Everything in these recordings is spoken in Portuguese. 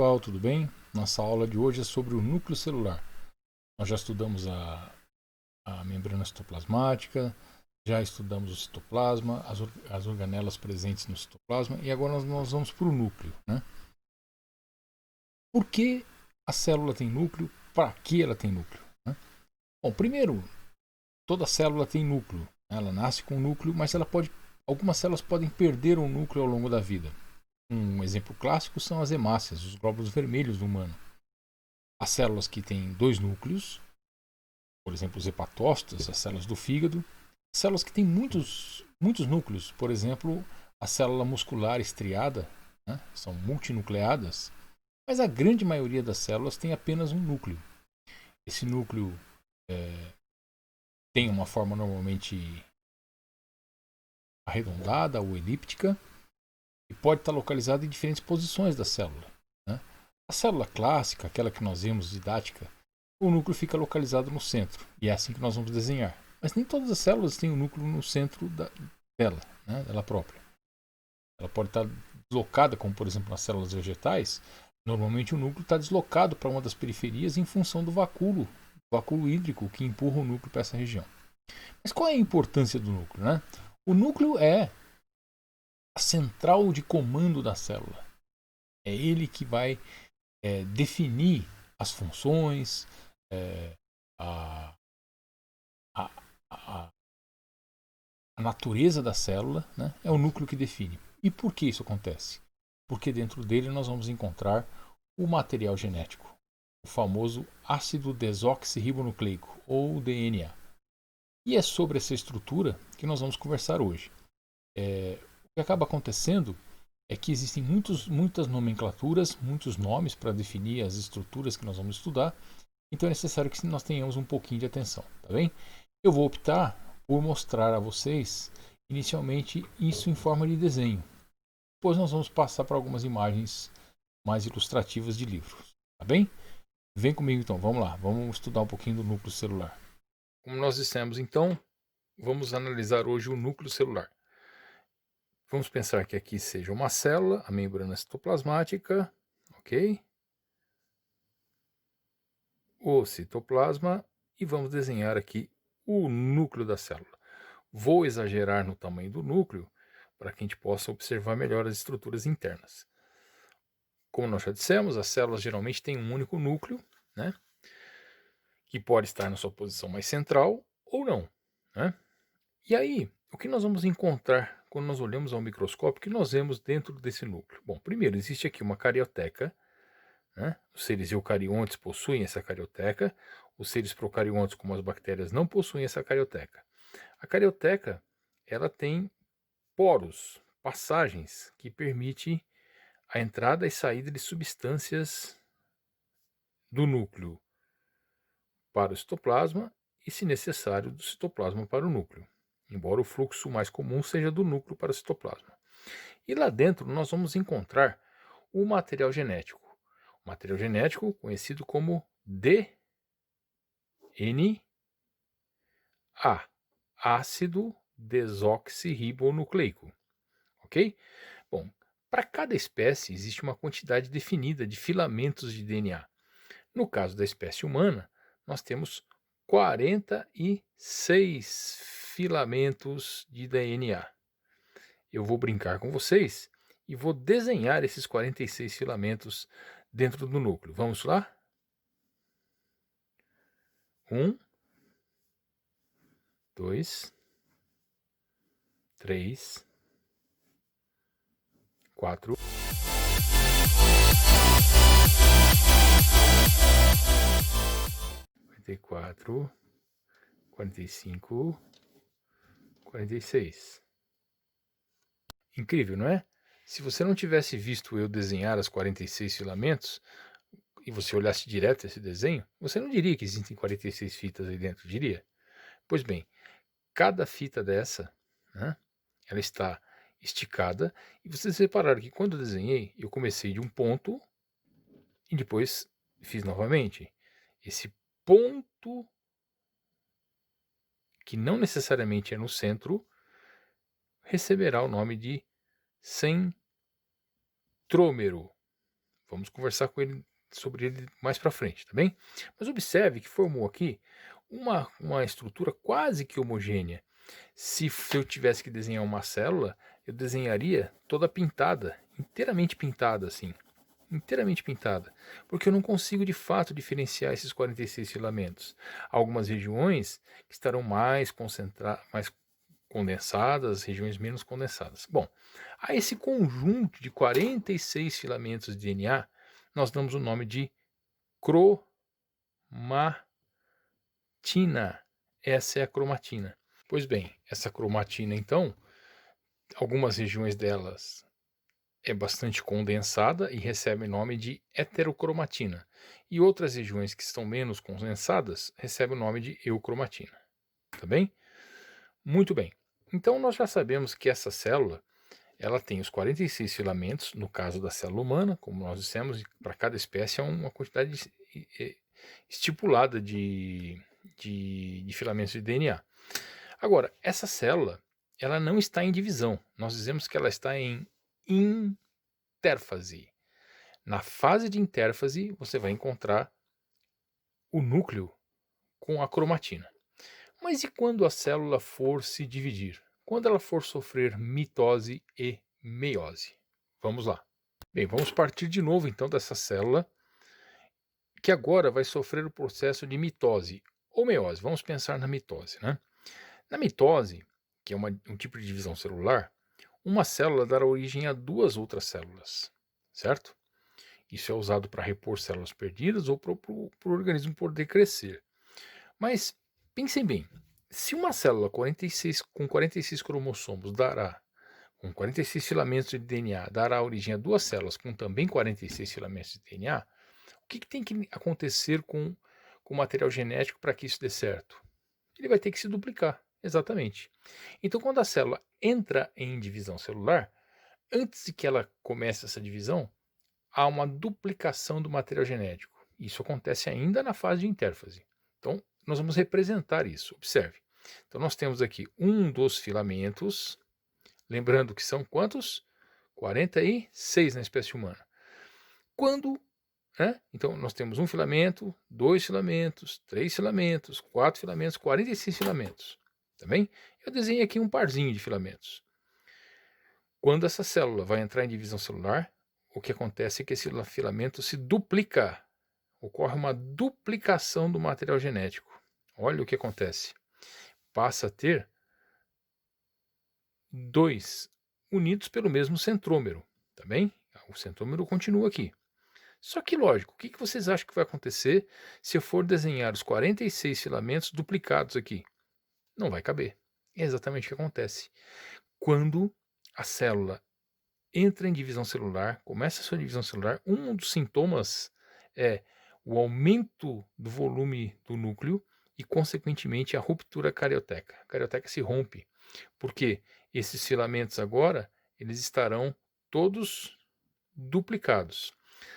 pessoal, tudo bem? Nossa aula de hoje é sobre o núcleo celular. Nós já estudamos a membrana citoplasmática, já estudamos o citoplasma, as organelas presentes no citoplasma e agora nós vamos para o núcleo. Né? Por que a célula tem núcleo? Para que ela tem núcleo? Né? Bom, primeiro, toda célula tem núcleo. Ela nasce com núcleo, mas algumas células podem perder o núcleo ao longo da vida. Um exemplo clássico são as hemácias, os glóbulos vermelhos do humano. As células que têm dois núcleos, por exemplo, os hepatócitos, as células do fígado, células que têm muitos núcleos, por exemplo, a célula muscular estriada, né, são multinucleadas, mas a grande maioria das células tem apenas um núcleo. Esse núcleo tem uma forma normalmente arredondada ou elíptica e pode estar localizado em diferentes posições da célula. Né? A célula clássica, aquela que nós vemos didática, o núcleo fica localizado no centro, e é assim que nós vamos desenhar. Mas nem todas as células têm o núcleo no centro dela, né, dela própria. Ela pode estar deslocada, como por exemplo nas células vegetais, normalmente o núcleo está deslocado para uma das periferias em função do vacúolo hídrico que empurra o núcleo para essa região. Mas qual é a importância do núcleo? Né? O núcleo é a central de comando da célula. É ele que vai definir as funções, a, a, a, a natureza da célula, né? É o núcleo que define. E por que isso acontece? Porque dentro dele nós vamos encontrar o material genético, o famoso ácido desoxirribonucleico, ou DNA. E é sobre essa estrutura que nós vamos conversar hoje. O que acaba acontecendo é que existem muitas nomenclaturas, muitos nomes para definir as estruturas que nós vamos estudar, então é necessário que nós tenhamos um pouquinho de atenção, tá bem? Eu vou optar por mostrar a vocês inicialmente isso em forma de desenho. Depois nós vamos passar para algumas imagens mais ilustrativas de livros, tá bem? Vem comigo então, vamos lá, vamos estudar um pouquinho do núcleo celular. Como nós dissemos então, vamos analisar hoje o núcleo celular. Vamos pensar que aqui seja uma célula, a membrana citoplasmática, ok? O citoplasma, e vamos desenhar aqui o núcleo da célula. Vou exagerar no tamanho do núcleo para que a gente possa observar melhor as estruturas internas. Como nós já dissemos, as células geralmente têm um único núcleo, né, que pode estar na sua posição mais central ou não. Né? E aí, o que nós vamos encontrar quando nós olhamos ao microscópio, o que nós vemos dentro desse núcleo? Bom, primeiro, existe aqui uma carioteca. Né? Os seres eucariontes possuem essa carioteca, os seres procariontes, como as bactérias, não possuem essa carioteca. A carioteca, ela tem poros, passagens, que permitem a entrada e saída de substâncias do núcleo para o citoplasma e, se necessário, do citoplasma para o núcleo, embora o fluxo mais comum seja do núcleo para o citoplasma. E lá dentro nós vamos encontrar o material genético. O material genético conhecido como DNA, ácido desoxirribonucleico. Ok? Bom, para cada espécie existe uma quantidade definida de filamentos de DNA. No caso da espécie humana, nós temos 46 filamentos de DNA. Eu vou brincar com vocês e vou desenhar esses 46 filamentos dentro do núcleo. Vamos lá? 1, 2, 3, 4, 44, 45, 46. Incrível, não é? Se você não tivesse visto eu desenhar as 46 filamentos e você olhasse direto esse desenho, você não diria que existem 46 fitas aí dentro, diria? Pois bem, cada fita dessa, né, ela está esticada, e vocês repararam que quando eu desenhei, eu comecei de um ponto e depois fiz novamente. Esse ponto, que não necessariamente é no centro, receberá o nome de centrômero. Vamos conversar sobre ele mais para frente, tá bem? Mas observe que formou aqui uma estrutura quase que homogênea. Se eu tivesse que desenhar uma célula, eu desenharia toda pintada, inteiramente pintada assim, inteiramente pintada, porque eu não consigo de fato diferenciar esses 46 filamentos. Há algumas regiões que estarão mais condensadas, regiões menos condensadas. Bom, a esse conjunto de 46 filamentos de DNA, nós damos o nome de cromatina. Essa é a cromatina. Pois bem, essa cromatina, então, algumas regiões delas é bastante condensada e recebe o nome de heterocromatina. E outras regiões que estão menos condensadas recebem o nome de eucromatina. Tá bem? Muito bem. Então nós já sabemos que essa célula ela tem os 46 filamentos, no caso da célula humana, como nós dissemos, para cada espécie é uma quantidade estipulada de filamentos de DNA. Agora, essa célula ela não está em divisão. Nós dizemos que ela está em intérfase. Na fase de intérfase, você vai encontrar o núcleo com a cromatina. Mas e quando a célula for se dividir? Quando ela for sofrer mitose e meiose? Vamos lá. Bem, vamos partir de novo então dessa célula que agora vai sofrer o processo de mitose ou meiose. Vamos pensar na mitose, né? Na mitose, que é um tipo de divisão celular, uma célula dará origem a duas outras células, certo? Isso é usado para repor células perdidas ou para o organismo poder crescer. Mas pensem bem, se uma célula com 46 cromossomos com 46 filamentos de DNA, dará origem a duas células com também 46 filamentos de DNA, o que tem que acontecer com o material genético para que isso dê certo? Ele vai ter que se duplicar, exatamente. Então, quando a célula entra em divisão celular, antes de que ela comece essa divisão, há uma duplicação do material genético. Isso acontece ainda na fase de intérfase. Então, nós vamos representar isso. Observe. Então, nós temos aqui um dos filamentos, lembrando que são quantos? 46 na espécie humana. Então, nós temos um filamento, dois filamentos, três filamentos, quatro filamentos, 46 filamentos. Tá bem? Eu desenhei aqui um parzinho de filamentos. Quando essa célula vai entrar em divisão celular, o que acontece é que esse filamento se duplica. Ocorre uma duplicação do material genético. Olha o que acontece. Passa a ter dois unidos pelo mesmo centrômero. Tá bem? O centrômero continua aqui. Só que, lógico, o que vocês acham que vai acontecer se eu for desenhar os 46 filamentos duplicados aqui? Não vai caber. É exatamente o que acontece. Quando a célula entra em divisão celular, começa a sua divisão celular, um dos sintomas é o aumento do volume do núcleo e, consequentemente, a ruptura carioteca. A carioteca se rompe, porque esses filamentos agora eles estarão todos duplicados.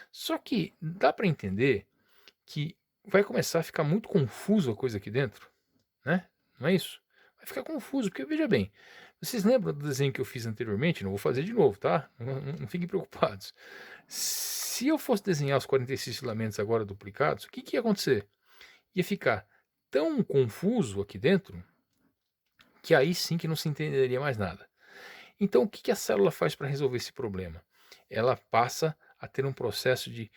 Só que dá para entender que vai começar a ficar muito confuso a coisa aqui dentro, né? Não é isso? Vai ficar confuso, porque veja bem, vocês lembram do desenho que eu fiz anteriormente? Não vou fazer de novo, tá? Não fiquem preocupados. Se eu fosse desenhar os 46 filamentos agora duplicados, o que ia acontecer? Ia ficar tão confuso aqui dentro que aí sim que não se entenderia mais nada. Então, o que a célula faz para resolver esse problema? Ela passa a ter um processo de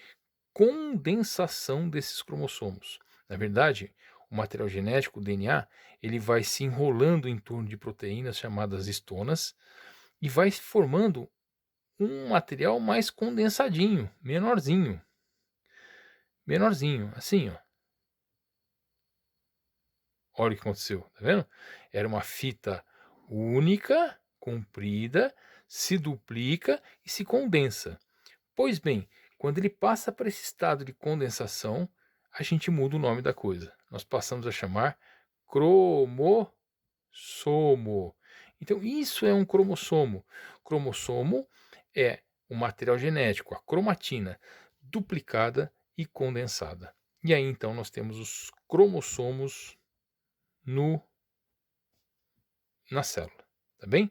condensação desses cromossomos. Na verdade, o material genético, o DNA, ele vai se enrolando em torno de proteínas chamadas histonas e vai formando um material mais condensadinho, menorzinho, assim, ó. Olha o que aconteceu, tá vendo? Era uma fita única, comprida, se duplica e se condensa. Pois bem, quando ele passa para esse estado de condensação, a gente muda o nome da coisa. Nós passamos a chamar cromossomo. Então, isso é um cromossomo. Cromossomo é o material genético, a cromatina, duplicada e condensada. E aí, então, nós temos os cromossomos na célula. Tá bem?